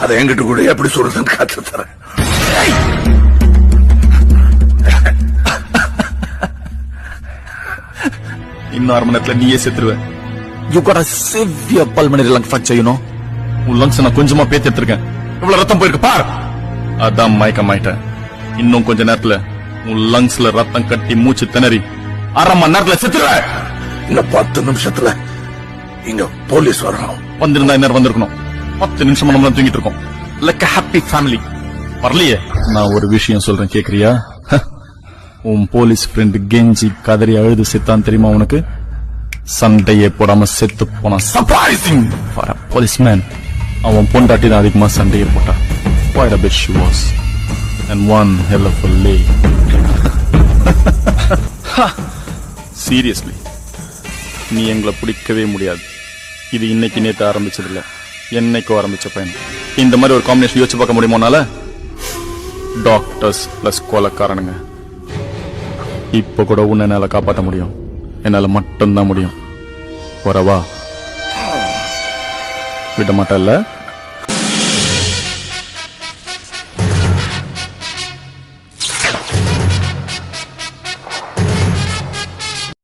அதை என்கிட்ட கூட எப்படி சொல்றதுன்னு காத்து தரேன். இன்னும் 1/2 மணி நேரத்துல நீயே செத்துருவ. You got a severe pulmonary lung fracture, you know. உன் லங்ஸ் நான் கொஞ்சமா பேத்து எடுத்திருக்கேன். இவ்வளவு ரத்தம் போயிருக்கு பார். அதான் மயக்கமாயிட்டேன். இன்னும் கொஞ்ச நேரத்துல உன் லங்ஸ்ல ரத்தம் கட்டி மூச்சு திணறி 1/2 மணி நேரத்துல செத்துருவ. இன்னும் 10 நிமிஷத்துல இங்க போலீஸ் வரணும். வந்திருந்தா இன்னும் வந்திருக்கணும். 10 நிமிஷம் நம்ம தூங்கிட்டு இருக்கோம். Like a happy family. வரலையே. நான் ஒரு விஷயம் சொல்றேன் கேக்குறியா? உன் போலீஸ் ஃப்ரெண்ட் கெஞ்சி கதறி அழுது செத்தான் தெரியுமா உனக்கு? சண்டையே போடாம செத்து போனான். Surprising for a policeman. அவன் பொண்டாட்டி தான் அதிகமா சண்டையே போட்டான். Quite a bit she was. And one hell of a lay. Seriously. நீ எங்களை பிடிக்கவே முடியாது. இது இன்னைக்கு நேத்து ஆரம்பிச்சது இல்ல, என்னைக்கோ ஆரம்பிச்ச பயணம். இந்த மாதிரி ஒரு காம்பினேஷன் யோசிச்சு பார்க்க முடியுமோனால டாக்டர்ஸ் பிளஸ் கொலைக்காரனுங்க. இப்ப கூட உன்னை என்னால காப்பாற்ற முடியும். என்னால மட்டும்தான் முடியும். வரவா? விட மாட்டல்ல?